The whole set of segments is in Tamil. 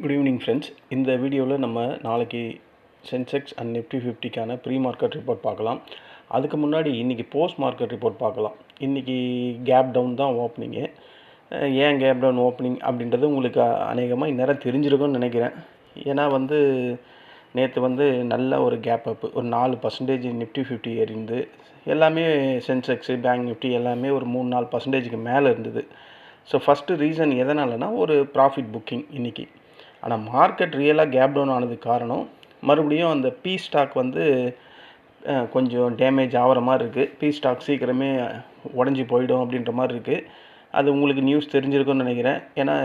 Good evening friends. இந்த வீடியோவில் நம்ம நாளைக்கு சென்செக்ஸ் அண்ட் நிஃப்டி 50க்கான ப்ரீ மார்க்கெட் ரிப்போர்ட் பார்க்கலாம். அதுக்கு முன்னாடி இன்றைக்கி போஸ்ட் மார்க்கெட் ரிப்போர்ட் பார்க்கலாம். இன்றைக்கி கேப் டவுன் தான் ஓப்பனிங்கு. ஏன் கேப் டவுன் ஓப்பனிங் அப்படின்றது உங்களுக்கு அநேகமாக இந்நேரம் தெரிஞ்சிருக்கும்னு நினைக்கிறேன். ஏன்னா நேற்று நல்ல ஒரு கேப் அப்பு, ஒரு 4% நிஃப்டி 50 ஏறிந்து, எல்லாமே சென்செக்ஸு பேங்க் நிஃப்டி எல்லாமே ஒரு 3-4% மேலே இருந்தது. ஸோ ஃபஸ்ட்டு ரீசன் எதனாலனா ஒரு ப்ராஃபிட் புக்கிங் இன்றைக்கி. ஆனால் மார்க்கெட் ரியலாக கேப் டவுன் ஆனதுக்கு காரணம் மறுபடியும் அந்த பி ஸ்டாக் கொஞ்சம் டேமேஜ் ஆகிற மாதிரி இருக்குது. பி ஸ்டாக் சீக்கிரமே உடஞ்சி போயிடும் அப்படின்ற மாதிரி இருக்குது. அது உங்களுக்கு நியூஸ் தெரிஞ்சிருக்கும்னு நினைக்கிறேன். ஏன்னா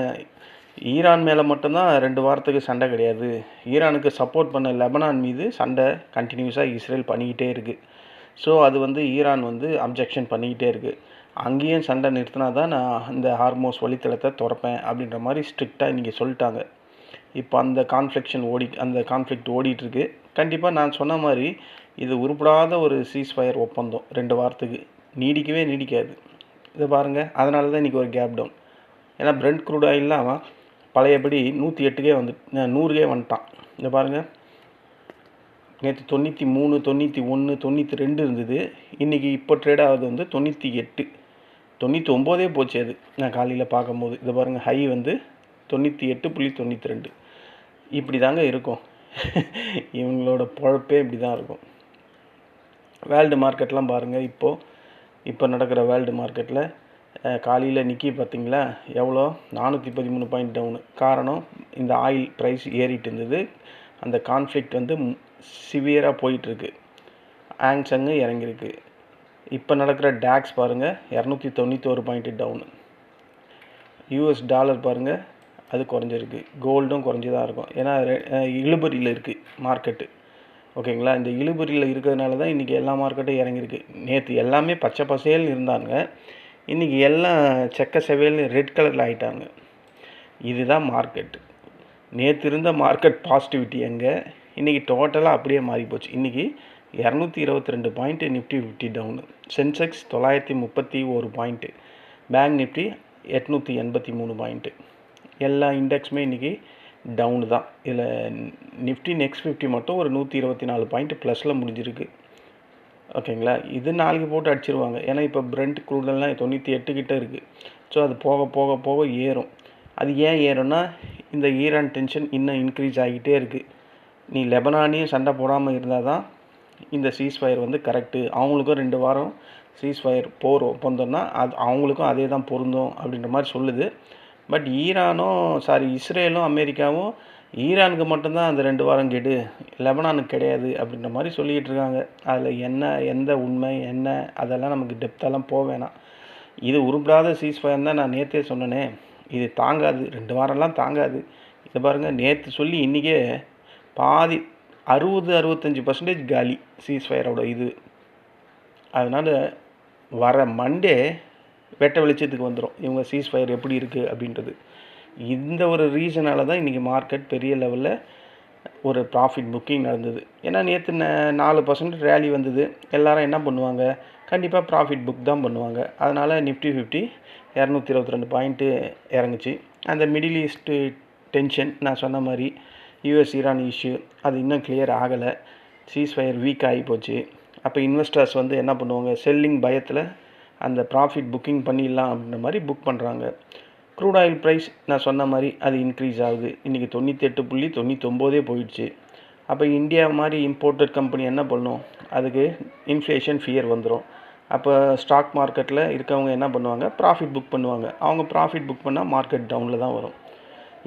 ஈரான் மேலே மட்டும்தான் 2 வாரத்துக்கு சண்டை கிடையாது. ஈரானுக்கு சப்போர்ட் பண்ண லெபனான் மீது சண்டை கண்டினியூஸாக இஸ்ரேல் பண்ணிக்கிட்டே இருக்குது. ஸோ அது ஈரான் அப்ஜெக்ஷன் பண்ணிக்கிட்டே இருக்குது. அங்கேயும் சண்டை நிறுத்தினா தான் நான் இந்த ஹார்மோஸ் வழித்தடத்தை திறப்பேன் அப்படின்ற மாதிரி ஸ்ட்ரிக்டாக இன்றைக்கி சொல்லிட்டாங்க. இப்போ அந்த கான்ஃப்ளிக்ட் ஓடிட்டுருக்கு. கண்டிப்பாக நான் சொன்ன மாதிரி இது உருப்படாத ஒரு சீஸ்ஃபயர் ஒப்பந்தம் 2 வாரத்துக்கு நீடிக்கவே நீடிக்காது. இதை பாருங்கள், அதனால தான் இன்றைக்கி ஒரு கேப் டவுன். ஏன்னா பிரெண்ட் க்ரூட் ஆயில்லாம் பழையபடி 108க்கே 100க்கே வந்துட்டான். இதை பாருங்கள், நேற்று 93, 91, 92 இருந்தது. இன்றைக்கி இப்போ ட்ரேட் ஆகுது 98, 99 போச்சு. அது நான் காலையில் பார்க்கும்போது இதை பாருங்கள், ஹை 98.92. இப்படி தாங்க இருக்கும். இவங்களோட பொழப்பே இப்படி தான் இருக்கும். வேர்ல்டு மார்க்கெட்லாம் பாருங்கள். இப்போ நடக்கிற வேர்ல்டு மார்க்கெட்டில் காலையில் நிக்கி பார்த்திங்களா எவ்வளோ, 413 பாயிண்ட் டவுனு. காரணம் இந்த ஆயில் ப்ரைஸ் ஏறிட்டு இருந்தது. அந்த கான்ஃப்ளிக்ட் சிவியராக போயிட்டுருக்கு. ஆங்சங்கு இறங்கியிருக்கு. இப்போ நடக்கிற டாக்ஸ் பாருங்கள், 291 பாயிண்ட் டவுனு. யூஎஸ் டாலர் பாருங்கள், அது குறைஞ்சிருக்கு. கோல்டும் குறைஞ்சி தான் இருக்கும். ஏன்னா இழுபறியில் இருக்குது மார்க்கெட்டு. ஓகேங்களா, இந்த இழுபறியில் இருக்கிறதுனால தான் இன்றைக்கி எல்லா மார்க்கெட்டும் இறங்கியிருக்கு. நேற்று எல்லாமே பச்சை பசேல்னு இருந்தாங்க. இன்றைக்கி எல்லாம் செக்க செவேல்னு ரெட் கலரில் ஆகிட்டாங்க. இதுதான் மார்க்கெட்டு. நேற்று இருந்த மார்க்கெட் பாசிட்டிவிட்டி எங்கே, இன்றைக்கி டோட்டலாக அப்படியே மாறி போச்சு. இன்றைக்கி 222 point Nifty 50 down. Sensex 931 point. Bank Nifty 883 point. எல்லா இண்டெக்ஸுமே இன்றைக்கி டவுனு தான். இதில் நிஃப்டி நெக்ஸ்ட் 50 மட்டும் ஒரு 124 பாயிண்ட்டு ப்ளஸில் முடிஞ்சிருக்கு. ஓகேங்களா, இது நாளைக்கு போட்டு அடிச்சிருவாங்க. ஏன்னா இப்போ பிரெண்ட் க்ரூடெல்லாம் 98 கிட்டே இருக்குது. ஸோ அது போக போக போக ஏறும். அது ஏன் ஏறும்னா இந்த ஈரான் டென்ஷன் இன்னும் இன்க்ரீஸ் ஆகிட்டே இருக்குது. நீ லெபனானையும் சண்டை போடாமல் இருந்தால் தான் இந்த சீஸ்ஃபயர் கரெக்டு. அவங்களுக்கும் 2 வாரம் சீஸ்ஃபயர் போர் ஒப்பந்தம்னா அது அவங்களுக்கும் அதே தான் பொருந்தும் அப்படின்ற மாதிரி சொல்லுது. பட் இஸ்ரேலும் அமெரிக்காவும் ஈரானுக்கு மட்டும்தான் அந்த 2 வாரம் கெடு, லெபனானுக்கு கிடையாது அப்படின்ற மாதிரி சொல்லிகிட்டு இருக்காங்க. அதில் எந்த உண்மை என்ன அதெல்லாம் நமக்கு டெப்த்தாலாம் போக வேணாம். இது உருப்படாத சீஸ்ஃபயர் தான் நான் நேற்றே சொன்னேனே. இது தாங்காது, 2 வாரம்லாம் தாங்காது. இதை பாருங்கள், நேற்று சொல்லி இன்றைக்கே பாதி 60-65% காலி சீஸ்ஃபயரோட இது. அதனால் வர மண்டே வெட்ட வெளிச்சத்துக்கு வந்துடும் இவங்க சீஸ்ஃபயர் எப்படி இருக்குது அப்படின்றது. இந்த ஒரு ரீசனால தான் இன்றைக்கி மார்க்கெட் பெரிய லெவலில் ஒரு ப்ராஃபிட் புக்கிங் நடந்தது. ஏன்னா நேற்று 4% ரேலி வந்தது. எல்லோரும் என்ன பண்ணுவாங்க, கண்டிப்பாக ப்ராஃபிட் புக் தான் பண்ணுவாங்க. அதனால் நிஃப்டி 50 222 பாயிண்ட்டு இறங்குச்சு. அந்த மிடில் ஈஸ்ட்டு டென்ஷன் நான் சொன்ன மாதிரி யூஎஸ் ஈரான் இஷ்யூ அது இன்னும் கிளியர் ஆகலை. சீஸ்ஃபயர் வீக் ஆகி போச்சு. அப்போ இன்வெஸ்டர்ஸ் என்ன பண்ணுவாங்க, செல்லிங் பயத்தில் அந்த ப்ராஃபிட் புக்கிங் பண்ணிடலாம் அப்படின்ற மாதிரி புக் பண்ணுறாங்க. க்ரூட் ஆயில் ப்ரைஸ் நான் சொன்ன மாதிரி அது இன்க்ரீஸ் ஆகுது. இன்றைக்கி 98.99 போயிடுச்சு. அப்போ இந்தியா மாதிரி இம்போர்ட்டட் கம்பெனி என்ன பண்ணும், அதுக்கு இன்ஃப்ளேஷன் ஃபியர் வந்துடும். அப்போ ஸ்டாக் மார்க்கெட்டில் இருக்கவங்க என்ன பண்ணுவாங்க, ப்ராஃபிட் புக் பண்ணுவாங்க. அவங்க ப்ராஃபிட் புக் பண்ணால் மார்க்கெட் டவுனில் தான் வரும்.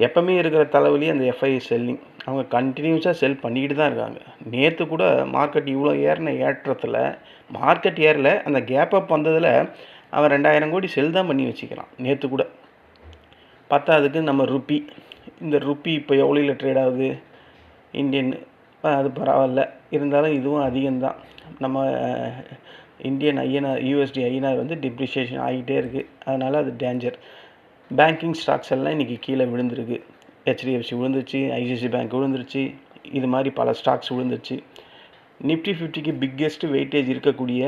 எப்போவுமே இருக்கிற தலைவலி அந்த எஃப்ஐ செல்லிங். அவங்க கண்டினியூஸாக செல் பண்ணிக்கிட்டு தான் இருக்காங்க. நேற்று கூட மார்க்கெட் இவ்வளோ ஏறின ஏற்றத்தில் மார்க்கெட் ஏறலை. அந்த கேப் அப் வந்ததில் அவன் 2000 கோடி செல் தான் பண்ணி வச்சுக்கிறான் நேற்று கூட. பத்தாவதுக்கு நம்ம ருப்பி, இந்த ருப்பி இப்போ எவ்வளோவில் ட்ரேட் ஆகுது இந்தியன், அது பரவாயில்ல. இருந்தாலும் இதுவும் அதிகம்தான். நம்ம Indian INR USD INR depreciation ஆகிட்டே இருக்குது. அதனால் அது டேஞ்சர். பேங்கிங் ஸ்டாக்ஸ் எல்லாம் இன்றைக்கி கீழே விழுந்துருக்கு. ஹெச்டிஎஃப்சி விழுந்துருச்சு, ஐசிஐசி பேங்க் விழுந்துருச்சு, இது மாதிரி பல ஸ்டாக்ஸ் விழுந்துருச்சு. நிஃப்டி 50க்கு பிக்கெஸ்ட் வெயிட்டேஜ் இருக்கக்கூடிய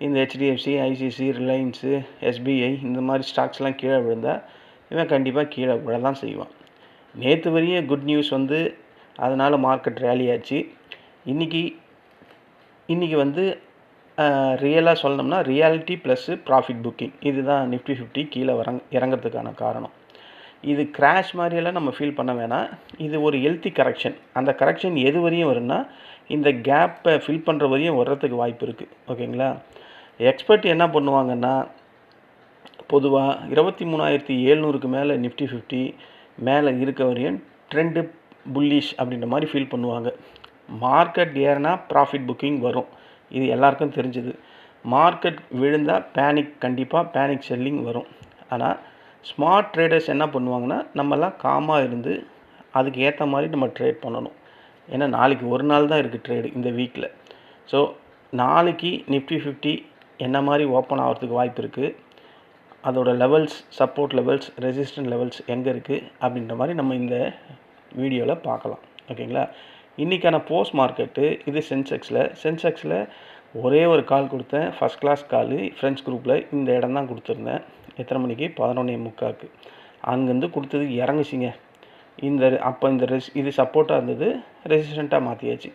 இந்த ஹெச்டிஎஃப்சி, ஐசிஐசி, ரிலையன்ஸு, எஸ்பிஐ இந்த மாதிரி ஸ்டாக்ஸ்லாம் கீழே விழுந்தால் இவன் கண்டிப்பாக கீழே விழ தான் செய்வான். நேற்று வரைய குட் நியூஸ் வந்து அதனால் மார்க்கெட் ரேலி ஆச்சு. இன்றைக்கி வந்து ரியலாக சொல்லணும்னா ரியாலிட்டி ப்ளஸ்ஸு ப்ராஃபிட் புக்கிங் இதுதான் நிஃப்டி 50 கீழே இறங்கிறதுக்கான காரணம். இது கிராஷ் மாதிரியெல்லாம் நம்ம ஃபீல் பண்ண வேணாம். இது ஒரு ஹெல்த்தி கரெக்ஷன். அந்த கரெக்ஷன் எது வரையும் வரும்னா இந்த கேப்பை ஃபில் பண்ணுற வரையும் வர்றதுக்கு வாய்ப்பு இருக்குது. ஓகேங்களா? எக்ஸ்பர்ட் என்ன பண்ணுவாங்கன்னா பொதுவாக 23,700க்கு மேலே நிஃப்டி 50 மேலே இருக்க வரையும் ட்ரெண்டு புல்லிஷ் அப்படின்ற மாதிரி ஃபீல் பண்ணுவாங்க. மார்க்கெட் ஏறினா ப்ராஃபிட் புக்கிங் வரும், இது எல்லாருக்கும் தெரிஞ்சுது. மார்க்கெட் விழுந்தால் கண்டிப்பாக பேனிக் செல்லிங் வரும். ஆனால் ஸ்மார்ட் ட்ரேடர்ஸ் என்ன பண்ணுவாங்கன்னா நம்மலாம் காமாக இருந்து அதுக்கு ஏற்ற மாதிரி நம்ம ட்ரேட் பண்ணணும். ஏன்னா நாளைக்கு ஒரு நாள் தான் இருக்குது ட்ரேடு இந்த வீக்கில். ஸோ நாளைக்கு நிஃப்டி 50 என்ன மாதிரி ஓப்பன் ஆகிறதுக்கு வாய்ப்பு இருக்குது, அதோட levels, support levels, resistant levels எங்கே இருக்குது அப்படின்ற மாதிரி நம்ம இந்த வீடியோவில் பார்க்கலாம். ஓகேங்களா? இன்றைக்கான போஸ்ட் மார்க்கெட்டு இது சென்செக்ஸில் ஒரே ஒரு கால் கொடுத்தேன், ஃபஸ்ட் கிளாஸ் கால் ஃப்ரெண்ட்ஸ் குரூப்பில். இந்த இடம் தான் கொடுத்துருந்தேன். எத்தனை மணிக்கு? 11:45. அங்கேருந்து கொடுத்தது இறங்குச்சிங்க. அப்போ இது சப்போர்ட்டாக இருந்தது, ரெசிஸ்டண்ட்டாக மாற்றியாச்சு.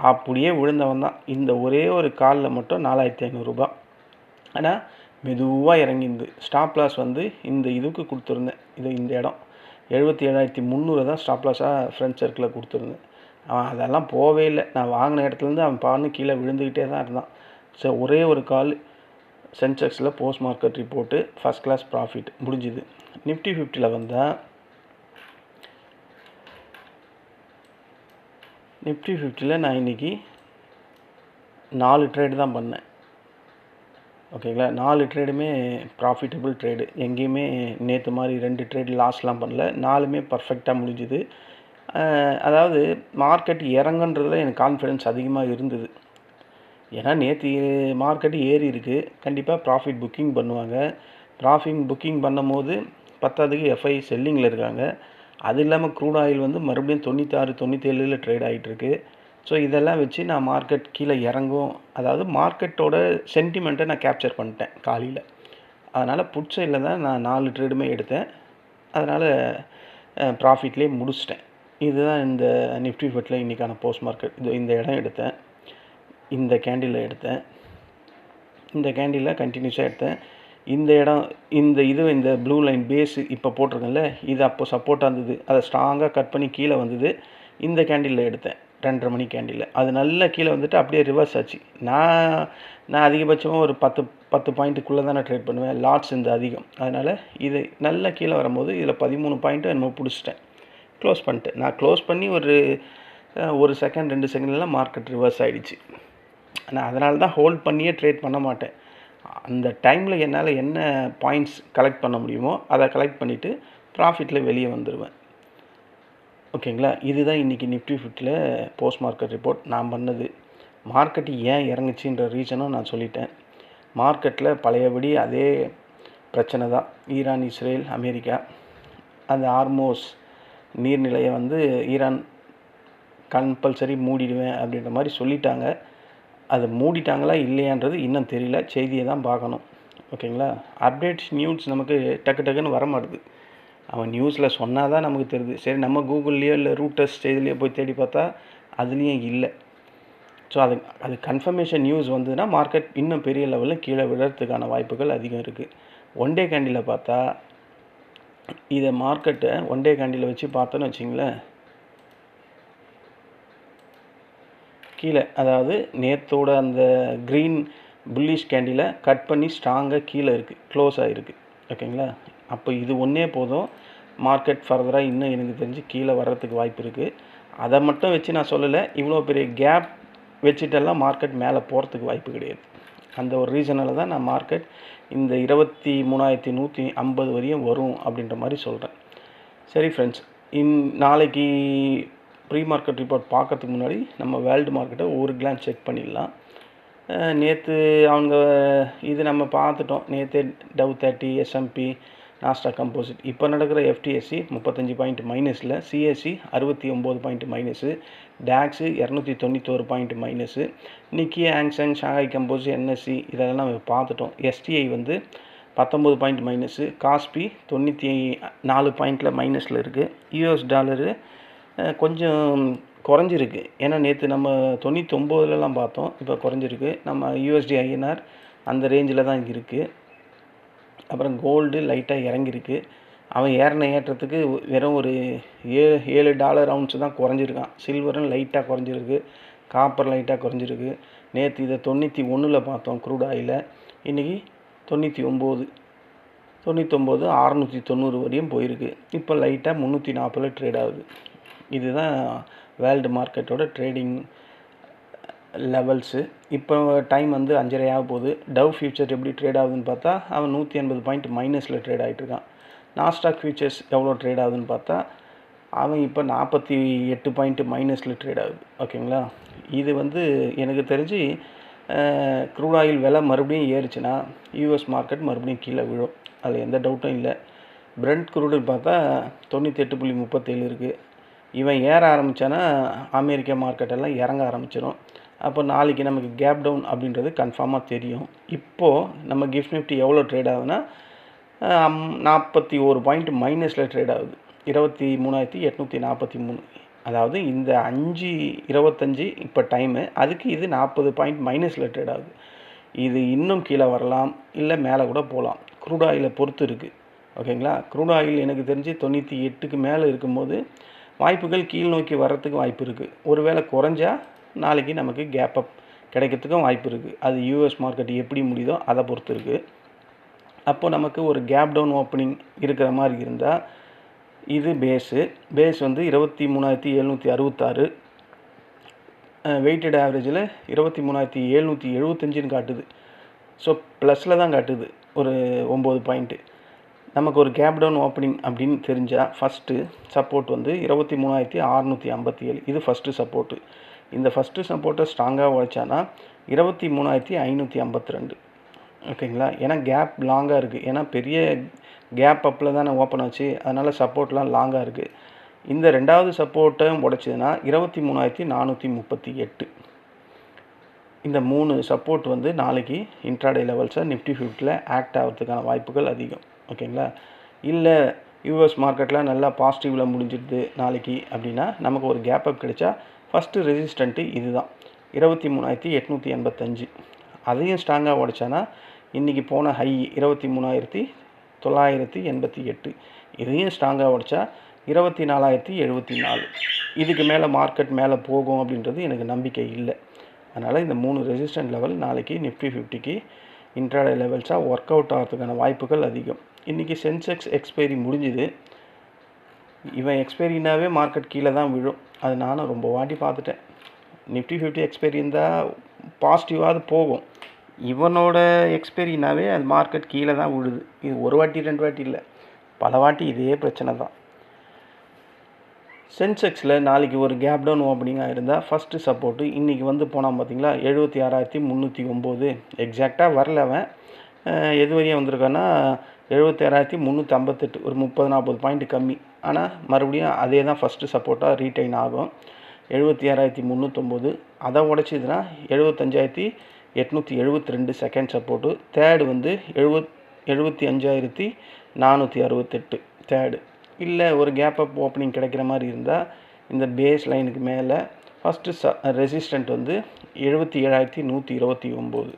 அப்படியே விழுந்தவன் தான். இந்த ஒரே ஒரு காலில் மட்டும் 4,500 ரூபா. ஆனால் மெதுவாக இறங்கிருந்து ஸ்டாப் லாஸ் வந்து இந்த இதுக்கு கொடுத்துருந்தேன். இந்த இடம் 77,300 தான் ஸ்டாப் லாஸாக ஃப்ரெண்ட் சர்க்கிளில் கொடுத்துருந்தேன். அவன் அதெல்லாம் போவே இல்லை. நான் வாங்கின இடத்துலேருந்து அவன் பாருன்னு கீழே விழுந்துக்கிட்டே தான் இருந்தான். ஸோ ஒரே ஒரு கால் சென்செக்ஸில் post market report first class profit முடிஞ்சுது. நிஃப்டி 50ல் வந்தால் நிஃப்டி 50ல் நான் இன்றைக்கி 4 ட்ரேடு தான் பண்ணேன். ஓகேங்களா? 4 ட்ரேடுமே ப்ராஃபிட்டபிள் ட்ரேடு. எங்கேயுமே நேற்று மாதிரி 2 ட்ரேடு லாஸ்லாம் பண்ணல. 4மே பர்ஃபெக்டாக முடிஞ்சுது. அதாவது மார்க்கெட் இறங்குன்றதுல எனக்கு கான்ஃபிடென்ஸ் அதிகமாக இருந்தது. ஏன்னா நேற்று மார்க்கெட்டு ஏறி இருக்குது, கண்டிப்பாக ப்ராஃபிட் புக்கிங் பண்ணுவாங்க. ப்ராஃபிட் புக்கிங் பண்ணும்போது பத்தாவதுக்கு எஃப்ஐ செல்லிங்கில் இருக்காங்க. அது இல்லாமல் க்ரூட் ஆயில் வந்து மறுபடியும் 96, 97 ட்ரேட் ஆகிட்டுருக்கு. ஸோ இதெல்லாம் வச்சு நான் மார்க்கெட் கீழே இறங்கும், அதாவது மார்க்கெட்டோட சென்டிமெண்ட்டை நான் கேப்சர் பண்ணிட்டேன் காலையில். அதனால் புட் சைடில் தான் நான் 4 ட்ரேடுமே எடுத்தேன். அதனால் ப்ராஃபிட்லேயே முடிச்சிட்டேன். இதுதான் இந்த நிஃப்டி 50ல் இன்றைக்கான போஸ்ட் மார்க்கெட். இந்த இடம் எடுத்தேன், இந்த கேண்டிலில் எடுத்தேன், இந்த கேண்டிலில் கண்டினியூஸாக எடுத்தேன். இந்த இடம் இந்த ப்ளூ லைன் பேஸு இப்போ போட்டிருக்கேன்ல, இது அப்போ சப்போர்ட்டாக இருந்தது. அதை ஸ்ட்ராங்காக கட் பண்ணி கீழே வந்தது. இந்த கேண்டிலில் எடுத்தேன் 2:30 மணி கேண்டிலில். அது நல்லா கீழே வந்துட்டு அப்படியே ரிவர்ஸ் ஆச்சு. நான் அதிகபட்சமாக ஒரு 10 பாயிண்ட்டுக்குள்ளே தான் நான் ட்ரேட் பண்ணுவேன். லாட்ஸ் இந்த அதிகம். அதனால் இது நல்லா கீழே வரும்போது இதில் 13 பாயிண்ட்டு என்னமோ பிடிச்சிட்டேன், க்ளோஸ் பண்ணிட்டேன். நான் க்ளோஸ் பண்ணி ஒரு செகண்ட் 2 செகண்ட்லாம் மார்க்கெட் ரிவர்ஸ் ஆகிடுச்சு. நான் அதனால தான் ஹோல்ட் பண்ணியே ட்ரேட் பண்ண மாட்டேன். அந்த டைமில் என்னால் என்ன பாயிண்ட்ஸ் கலெக்ட் பண்ண முடியுமோ அதை கலெக்ட் பண்ணிவிட்டு ப்ராஃபிட்டில் வெளியே வந்துடுவேன். ஓகேங்களா? இதுதான் இன்றைக்கி நிஃப்டி 50ல் போஸ்ட் மார்க்கெட் ரிப்போர்ட் நான் பண்ணது. மார்க்கெட்டு ஏன் இறங்குச்சின்ற ரீசனும் நான் சொல்லிட்டேன். மார்க்கெட்டில் பழையபடி அதே பிரச்சனை தான். Iran, Israel, America. அந்த ஹார்மோஸ் நீர்நிலையை வந்து ஈரான் கம்பல்சரி மூடிடுவேன் அப்படின்ற மாதிரி சொல்லிட்டாங்க. அது மூடிட்டாங்களா இல்லையான்றது இன்னும் தெரியல, செய்தியை தான் பார்க்கணும். ஓகேங்களா? அப்டேட்ஸ் நியூஸ் நமக்கு டக்குன்னு வர மாட்டுது. அவன் நியூஸில் சொன்னால் தான் நமக்கு தெரியுது. சரி, நம்ம கூகுள்லேயோ இல்லை ரூட்டர்ஸ் செய்திலையோ போய் தேடி பார்த்தா அதுலேயும் இல்லை. ஸோ அது கன்ஃபர்மேஷன் நியூஸ் வந்ததுன்னா மார்க்கெட் இன்னும் பெரிய லெவலில் கீழே விழுறதுக்கான வாய்ப்புகள் அதிகம் இருக்குது. ஒன் டே கேண்டிலில் பார்த்தா இதை மார்க்கெட்டை ஒன் டே கேண்டிலில் வச்சு பார்த்தோன்னு வச்சிங்களேன், கீழே, அதாவது நேற்றோட அந்த க்ரீன் புல்லிஷ் கேண்டிலை கட் பண்ணி ஸ்ட்ராங்காக கீழே இருக்குது, க்ளோஸ் ஆகிருக்கு. ஓகேங்களா? அப்போ இது ஒன்றே போதும், மார்க்கெட் ஃபர்தராக இன்னும் எனக்கு தெரிஞ்சு கீழே வர்றதுக்கு வாய்ப்பு இருக்குது. அதை மட்டும் வச்சு நான் சொல்லலை, இவ்வளோ பெரிய கேப் வச்சுட்டெல்லாம் மார்க்கெட் மேலே போகிறதுக்கு வாய்ப்பு கிடையாது. அந்த ஒரு ரீசனால் தான் நான் மார்க்கெட் இந்த 23,150 வரையும் வரும் அப்படின்ற மாதிரி சொல்கிறேன். சரி ஃப்ரெண்ட்ஸ், நாளைக்கு ப்ரீ மார்க்கெட் ரிப்போர்ட் பார்க்கறதுக்கு முன்னாடி நம்ம வேர்ல்டு மார்க்கெட்டை ஒரு கிளான்ஸ் செக் பண்ணிடலாம். நேற்று இது நம்ம பார்த்துட்டோம். நேற்று டவ் 30, S&P, நாஸ்டாக் கம்போசிட். இப்போ நடக்கிற FTSE 35 பாயிண்ட் மைனஸில், CSE 69 point minus, DAX 291 point minus, Nikkei, Hang Seng, Shanghai composite, NSE இதெல்லாம் நம்ம பார்த்துட்டோம். STI வந்து 19 பாயிண்ட் மைனஸு. காஸ்பி 94 பாயிண்டில் மைனஸில் இருக்குது. யூஎஸ் டாலரு கொஞ்சம் குறைஞ்சிருக்கு. ஏன்னா நேற்று நம்ம 99லலாம் பார்த்தோம், இப்போ குறைஞ்சிருக்கு. நம்ம யூஎஸ்டி ஐஎன்ஆர் அந்த ரேஞ்சில் தான் இருக்குது. அப்புறம் கோல்டு லைட்டாக இறங்கியிருக்கு. அவன் ஏறின ஏற்றத்துக்கு வெறும் ஒரு $7 அவுன்ஸு தான் குறைஞ்சிருக்கான். சில்வரும் லைட்டாக குறைஞ்சிருக்கு, காப்பர் லைட்டாக குறைஞ்சிருக்கு. நேற்று இதை 91ல் பார்த்தோம் க்ரூட் ஆயிலை. இன்றைக்கி 99 690 வரையும் போயிருக்கு. இப்போ லைட்டாக 340 ட்ரேட் ஆகுது. இதுதான் வேர்ல்டு மார்க்கெட்டோட ட்ரேடிங் லெவல்ஸு. இப்போ டைம் வந்து 5:30 ஆக போகுது. டவ் ஃபியூச்சர் எப்படி ட்ரேட் ஆகுதுன்னு பார்த்தா அவன் 180 பாயிண்ட் மைனஸில் ட்ரேட் ஆகிட்டுருக்கான். நாஸ்டாக் ஃபியூச்சர்ஸ் எவ்வளோ ட்ரேட் ஆகுதுன்னு பார்த்தா அவன் இப்போ 48 பாயிண்ட் மைனஸில் ட்ரேட் ஆகுது. ஓகேங்களா? இது வந்து எனக்கு தெரிஞ்சு க்ரூட் ஆயில் விலை மறுபடியும் ஏறுச்சுன்னா யூஎஸ் மார்க்கெட் மறுபடியும் கீழே விழும். அதில் எந்த டவுட்டும் இல்லை. பிரெண்ட் க்ரூடுன்னு பார்த்தா 98.37 இருக்குது. இவன் ஏற ஆரம்பித்தானா அமெரிக்கா மார்க்கெட்டெல்லாம் இறங்க ஆரம்பிச்சிடும். அப்போ நாளைக்கு நமக்கு கேப் டவுன் அப்படின்றது கன்ஃபார்மாக தெரியும். இப்போது நம்ம கிஃப்ட் நிஃப்டி எவ்வளோ ட்ரேட் ஆகுதுன்னா 41 பாயிண்ட் மைனஸில் ட்ரேட் ஆகுது. 23,843. அதாவது இந்த 5:25 இப்போ டைமு, அதுக்கு இது 40 பாயிண்ட் மைனஸில் ட்ரேட் ஆகுது. இது இன்னும் கீழே வரலாம், இல்லை மேலே கூட போகலாம். க்ரூட் ஆயிலை பொறுத்து இருக்குது. ஓகேங்களா? க்ரூட் ஆயில் எனக்கு தெரிஞ்சு 98க்கு மேலே இருக்கும்போது வாய்ப்புகள் கீழ் நோக்கி வர்றதுக்கு வாய்ப்பு இருக்குது. ஒருவேளை குறைஞ்சா நாளைக்கு நமக்கு கேப் அப் கிடைக்கிறதுக்கும் வாய்ப்பு இருக்குது. அது யூஎஸ் மார்க்கெட் எப்படி முடியுதோ அதை பொறுத்து இருக்குது. அப்போது நமக்கு ஒரு கேப் டவுன் ஓப்பனிங் இருக்கிற மாதிரி இருந்தால் இது பேஸ் வந்து 23,766. வெயிட்டட் ஆவரேஜில் 23,775ன்னு காட்டுது. ஸோ ப்ளஸில் தான் காட்டுது ஒரு 9 பாயிண்ட்டு. நமக்கு ஒரு கேப் டவுன் ஓப்பனிங் அப்படின்னு தெரிஞ்சால் ஃபஸ்ட்டு சப்போர்ட் வந்து 23,657. இது ஃபஸ்ட்டு சப்போர்ட்டு. இந்த ஃபஸ்ட்டு சப்போர்ட்டை ஸ்ட்ராங்காக உழைச்சானா 23,552. ஓகேங்களா? ஏன்னா கேப் லாங்காக இருக்குது. ஏன்னா பெரிய கேப் அப்பில் தானே ஓப்பன் ஆச்சு, அதனால் சப்போர்ட்லாம் லாங்காக இருக்குது. இந்த ரெண்டாவது சப்போர்ட்டை உடைச்சதுன்னா 23,438. இந்த 3 சப்போர்ட் வந்து நாளைக்கு இன்ட்ராடே லெவல்ஸை நிஃப்டி 50ல் ஆக்ட் ஆகிறதுக்கான வாய்ப்புகள் அதிகம். ஓகேங்களா? இல்லை யூஎஸ் மார்க்கெட்டில் நல்லா பாசிட்டிவில் முடிஞ்சிடுது நாளைக்கு அப்படின்னா நமக்கு ஒரு கேப் அப் கிடைச்சா ஃபஸ்ட்டு ரெசிஸ்டண்ட்டு இது தான் 23,885. அதையும் ஸ்ட்ராங்காக உடைச்சானா இன்றைக்கி போன ஹை 23,988. இதையும் ஸ்ட்ராங்காக உடைச்சா 24,074. இதுக்கு மேலே மார்க்கெட் மேலே போகும் அப்படின்றது எனக்கு நம்பிக்கை இல்லை. அதனால் இந்த 3 ரெசிஸ்டன்ட் லெவல் நாளைக்கு நிஃப்டி 50க்கு இன்ட்ராடே லெவல்ஸாக ஒர்க் அவுட் ஆகிறதுக்கான வாய்ப்புகள் அதிகம். இன்றைக்கி சென்செக்ஸ் எக்ஸ்பைரி முடிஞ்சுது. இவன் எக்ஸ்பைரினாவே மார்க்கெட் கீழே தான் விழும். அது நானும் ரொம்ப வாட்டி பார்த்துட்டேன். நிஃப்டி 50 எக்ஸ்பைரி இருந்தால் பாசிட்டிவாவது போகும். இவனோட எக்ஸ்பைரினாவே அது மார்க்கெட் கீழே தான் விழுது. இது ஒரு வாட்டி 2 வாட்டி இல்லை, பல வாட்டி இதே பிரச்சனை தான். சென்செக்ஸில் நாளைக்கு ஒரு கேப் டவுன் ஓப்பனிங்காக இருந்தால் ஃபஸ்ட்டு சப்போர்ட்டு இன்றைக்கி வந்து போனால் பார்த்தீங்களா 76,309. எக்ஸாக்டாக வரல அவன். எது வரையும் வந்திருக்கான்னா 76,358. ஒரு 30-40 பாயிண்ட் கம்மி. ஆனால் மறுபடியும் அதே தான் ஃபஸ்ட்டு சப்போர்ட்டாக ரீட்டைன் ஆகும். 76,309. அதை உடைச்சிதுன்னா 75,872 செகண்ட் சப்போர்ட்டு. தேர்டு வந்து 75,468 தேர்டு. இல்லை ஒரு கேப் அப் ஓப்பனிங் கிடைக்கிற மாதிரி இருந்தால் இந்த பேஸ் லைனுக்கு மேலே ஃபஸ்ட்டு ரெசிஸ்டண்ட் வந்து 77,129.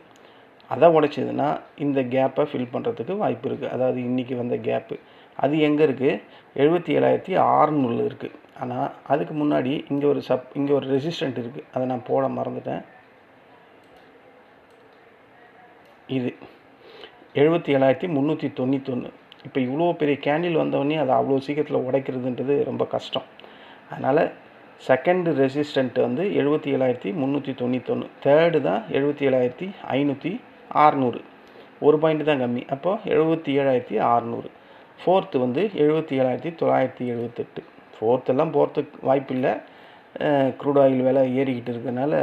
அதை உடைச்சதுன்னா இந்த கேப்பை ஃபில் பண்ணுறதுக்கு வாய்ப்பு இருக்குது. அதாவது இன்றைக்கி வந்த கேப்பு அது எங்கே இருக்குது? 77,600 இருக்குது. ஆனால் அதுக்கு முன்னாடி இங்கே ஒரு ரெசிஸ்டண்ட் இருக்குது. அதை நான் போட மறந்துட்டேன். இது 77,391. இப்போ இவ்வளோ பெரிய கேண்டில் வந்தவொடனே அதை அவ்வளோ சீக்கிரத்தில் உடைக்கிறதுன்றது ரொம்ப கஷ்டம். அதனால் செகண்டு ரெசிஸ்டண்ட் வந்து 77,391. தேர்டு தான் 77,500. ஒரு பாயிண்ட் தான் கம்மி. அப்போது 77,600. ஃபோர்த்து வந்து 77,978. ஃபோர்த்தெல்லாம் போகிறதுக்கு வாய்ப்பு இல்லை. க்ரூட் ஆயில் விலை ஏறிக்கிட்டு இருக்கிறதுனால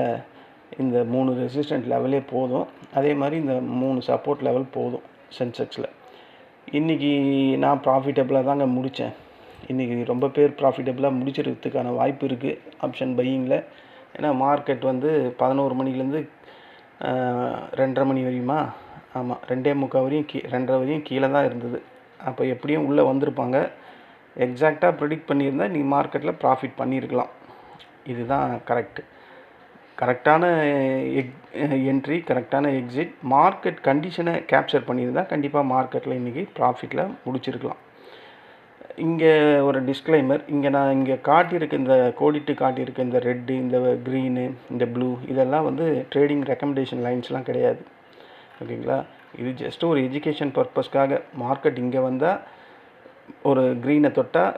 இந்த 3 ரெசிஸ்டண்ட் லெவலே போதும். அதே மாதிரி இந்த 3 சப்போர்ட் லெவல் போதும் சென்செக்ஸில். இன்றைக்கி நான் ப்ராஃபிட்டபிளாக தாங்க முடித்தேன். இன்றைக்கி ரொம்ப பேர் ப்ராஃபிட்டபிளாக முடிச்சிருக்கிறதுக்கான வாய்ப்பு இருக்குது ஆப்ஷன் பையிங்கில். ஏன்னா மார்க்கெட் வந்து 11 மணிலேருந்து 2:30 மணி வரையுமா, ஆமாம் 2.25 வரையும் 2.5 வரையும் கீழே தான் இருந்தது. அப்போ எப்படியும் உள்ளே வந்திருப்பாங்க. எக்ஸாக்டாக ப்ரிடிக்ட் பண்ணியிருந்தால் நீங்கள் மார்க்கெட்டில் ப்ராஃபிட் பண்ணியிருக்கலாம். இதுதான் கரெக்டான என்ட்ரி, கரெக்டான எக்ஸிட், மார்க்கெட் கண்டிஷனை கேப்சர் பண்ணியிருந்தால் கண்டிப்பாக மார்க்கெட்டில் இன்றைக்கி ப்ராஃபிட்டில் முடிச்சிருக்கலாம். இங்கே ஒரு டிஸ்க்ளைமர், இங்கே காட்டியிருக்க இந்த கோடிட்டு காட்டியிருக்க இந்த ரெட்டு, இந்த க்ரீனு, இந்த ப்ளூ இதெல்லாம் வந்து ட்ரேடிங் ரெக்கமெண்டேஷன் லைன்ஸ்லாம் கிடையாது. ஓகேங்களா? இது ஜஸ்ட் ஒரு எஜுகேஷன் பர்பஸ்க்காக. மார்க்கெட் இங்கே வந்தால் ஒரு க்ரீனை தொட்டால்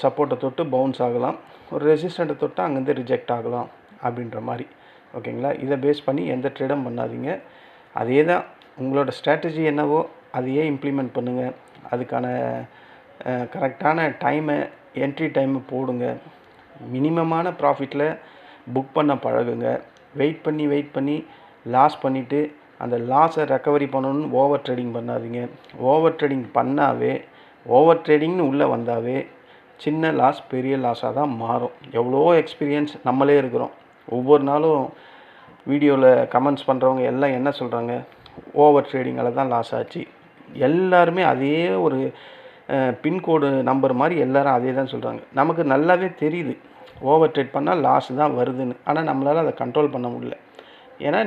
சப்போர்ட்டை தொட்டு பவுன்ஸ் ஆகலாம், ஒரு ரெசிஸ்டண்ட்டை தொட்டால் அங்கேருந்து ரிஜெக்ட் ஆகலாம் அப்படின்ற மாதிரி. ஓகேங்களா? இதை பேஸ் பண்ணி எந்த ட்ரேடும் பண்ணாதீங்க. அதே தான் உங்களோட ஸ்ட்ராட்டஜி என்னவோ அதையே இம்ப்ளிமெண்ட் பண்ணுங்கள். அதுக்கான கரெக்டான என்ட்ரி டைமை போடுங்க. மினிமமான ப்ராஃபிட்டில் புக் பண்ண பழகுங்க. வெயிட் பண்ணி லாஸ் பண்ணிவிட்டு அந்த லாஸை ரெக்கவரி பண்ணணும்னு ஓவர் ட்ரேடிங் பண்ணாதீங்க. ஓவர் ட்ரேடிங்னு உள்ளே வந்தாவே சின்ன லாஸ் பெரிய லாஸாக தான் மாறும். எவ்வளோ எக்ஸ்பீரியன்ஸ் நம்மளே இருக்கிறோம். ஒவ்வொரு நாளும் வீடியோவில் கமெண்ட்ஸ் பண்ணுறவங்க எல்லாம் என்ன சொல்கிறாங்க? ஓவர் ட்ரேடிங்கால் தான் லாஸ் ஆச்சு. எல்லாருமே அதே ஒரு பின்கோடு நம்பர் மாதிரி எல்லோரும் அதே தான் சொல்கிறாங்க. நமக்கு நல்லாவே தெரியுது ஓவர் ட்ரேட் பண்ணால் லாஸ் தான் வருதுன்னு. ஆனால் நம்மளால் அதை கண்ட்ரோல் பண்ண முடியல. ஏன்னா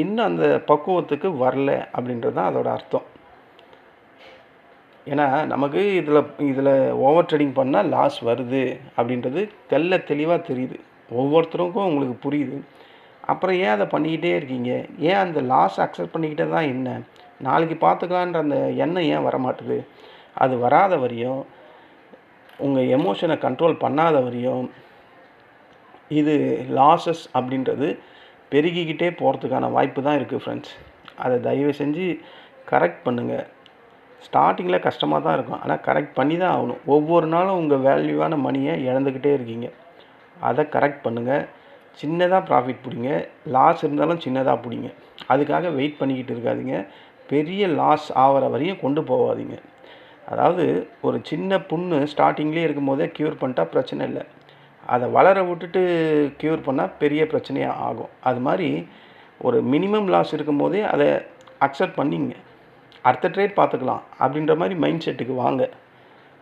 இன்னும் அந்த பக்குவத்துக்கு வரல அப்படின்றது தான் அதோட அர்த்தம். ஏன்னா நமக்கு இதில் ஓவர் ட்ரேடிங் பண்ணால் லாஸ் வருது அப்படின்றது தெளிவாக தெரியுது. ஒவ்வொருத்தருக்கும் உங்களுக்கு புரியுது. அப்புறம் ஏன் அதை பண்ணிக்கிட்டே இருக்கீங்க? ஏன் அந்த லாஸ் அக்செப்ட் பண்ணிக்கிட்டே தான் என்ன? நாளைக்கு பார்த்துக்கலான்ற அந்த எண்ணம் ஏன் வரமாட்டுது? அது வராத வரையும், உங்கள் எமோஷனை கண்ட்ரோல் பண்ணாத வரையும் இது லாஸஸ் அப்படின்றது பெருகிக்கிட்டே போகிறதுக்கான வாய்ப்பு தான் இருக்குது ஃப்ரெண்ட்ஸ். அதை தயவு செஞ்சு கரெக்ட் பண்ணுங்கள். ஸ்டார்டிங்கில் கஷ்டமாக தான் இருக்கும், ஆனால் கரெக்ட் பண்ணி தான் ஆகணும். ஒவ்வொரு நாளும் உங்கள் வேல்யூவான மணியை இழந்துக்கிட்டே இருக்கீங்க. அதை கரெக்ட் பண்ணுங்கள். சின்னதாக ப்ராஃபிட் பிடிங்க. லாஸ் இருந்தாலும் சின்னதாக பிடிங்க. அதுக்காக வெயிட் பண்ணிக்கிட்டு இருக்காதீங்க. பெரிய லாஸ் ஆகிற வரையும் கொண்டு போகாதீங்க. அதாவது ஒரு சின்ன புண்ணு ஸ்டார்டிங்லேயே இருக்கும் போதே க்யூர் பண்ணிட்டா பிரச்சனை இல்லை. அதை வளர விட்டுட்டு க்யூர் பண்ணால் பெரிய பிரச்சனையாக ஆகும். அது மாதிரி ஒரு மினிமம் லாஸ் இருக்கும் போதே அதை அக்செப்ட் பண்ணிங்க. அடுத்த ட்ரேட் பார்த்துக்கலாம் அப்படின்ற மாதிரி மைண்ட் செட்டுக்கு வாங்க.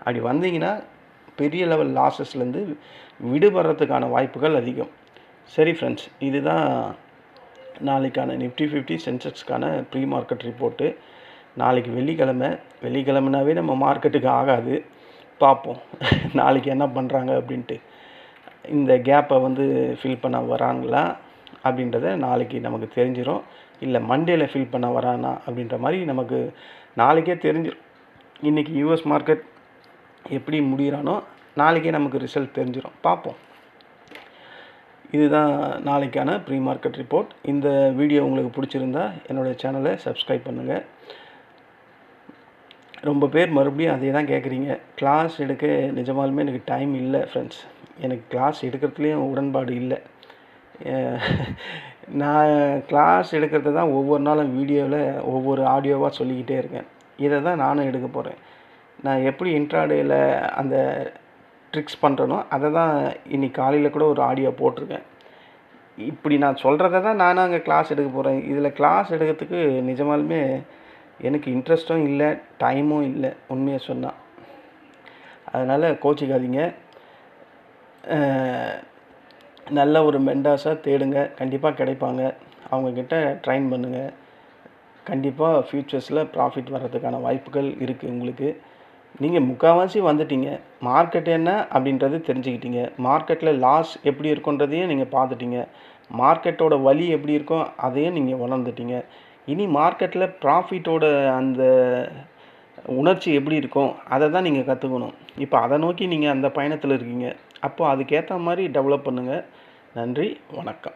அப்படி வந்தீங்கன்னா பெரிய லெவல் லாஸஸ்லேருந்து விடுபடுறதுக்கான வாய்ப்புகள் அதிகம். சரி ஃப்ரெண்ட்ஸ், இதுதான் நாளைக்கான நிஃப்டி 50 சென்செக்ஸ்க்கான ப்ரீ மார்க்கெட் ரிப்போர்ட்டு. நாளைக்கு வெள்ளிக்கிழமைனாவே நம்ம மார்க்கெட்டுக்கு ஆகாது. பார்ப்போம் நாளைக்கு என்ன பண்ணுறாங்க அப்படின்ட்டு. இந்த கேப்பை வந்து ஃபில் பண்ண வராங்களா அப்படின்றத நாளைக்கு நமக்கு தெரிஞ்சிடும். இல்லை மண்டேல ஃபில் பண்ண வரானா அப்படின்ற மாதிரி நமக்கு நாளைக்கே தெரிஞ்சிடும். இன்றைக்கி யூஎஸ் மார்க்கெட் எப்படி முடிகிறானோ நாளைக்கே நமக்கு ரிசல்ட் தெரிஞ்சிடும். பார்ப்போம். இதுதான் நாளைக்கான ப்ரீ மார்க்கெட் ரிப்போர்ட். இந்த வீடியோ உங்களுக்கு பிடிச்சிருந்தா என்னோடய சேனலை சப்ஸ்கிரைப் பண்ணுங்கள். ரொம்ப பேர் மறுபடியும் அதே தான் கேட்குறீங்க. கிளாஸ் எடுக்க நிஜமாலுமே எனக்கு டைம் இல்லை ஃப்ரெண்ட்ஸ். எனக்கு கிளாஸ் எடுக்கிறதுலேயும் உடன்பாடு இல்லை. நான் கிளாஸ் எடுக்கிறது தான் ஒவ்வொரு நாளும் வீடியோவில் ஒவ்வொரு ஆடியோவாக சொல்லிக்கிட்டே இருக்கேன். இதை தான் நானும் எடுக்க போகிறேன். நான் எப்படி இன்ட்ராடேயில் அந்த ட்ரிக்ஸ் பண்ணுறனோ அதை தான் இன்றைக்கி காலையில் கூட ஒரு ஆடியோ போட்டிருக்கேன். இப்படி நான் சொல்கிறத தான் நானும் அங்கே கிளாஸ் எடுக்க போகிறேன். இதில் கிளாஸ் எடுக்கிறதுக்கு நிஜமாலுமே எனக்கு இன்ட்ரெஸ்ட்டும் இல்லை, டைமும் இல்லை உண்மையை சொன்னால். அதனால் கோச்சிக்காதீங்க. நல்ல ஒரு மென்டாஸாக தேடுங்க. கண்டிப்பாக கிடைப்பாங்க. அவங்கக்கிட்ட ட்ரைன் பண்ணுங்கள். கண்டிப்பாக ஃப்யூச்சர்ஸில் ப்ராஃபிட் வர்றதுக்கான வாய்ப்புகள் இருக்குது உங்களுக்கு. நீங்கள் முக்கால்வாசி வந்துட்டீங்க. மார்க்கெட் என்ன அப்படின்றது தெரிஞ்சுக்கிட்டீங்க. மார்க்கெட்டில் லாஸ் எப்படி இருக்குன்றதையும் நீங்கள் பார்த்துட்டீங்க. மார்க்கெட்டோட வலி எப்படி இருக்கோ அதையும் நீங்கள் உணர்ந்துட்டீங்க. இனி மார்க்கெட்டில் ப்ராஃபிட்டோட அந்த உணர்ச்சி எப்படி இருக்கும் அதை தான் நீங்கள் கற்றுக்கணும். இப்போ அதை நோக்கி நீங்கள் அந்த பயணத்தில் இருக்கீங்க. அப்போது அதுக்கேற்ற மாதிரி டெவலப் பண்ணுங்கள். நன்றி, வணக்கம்.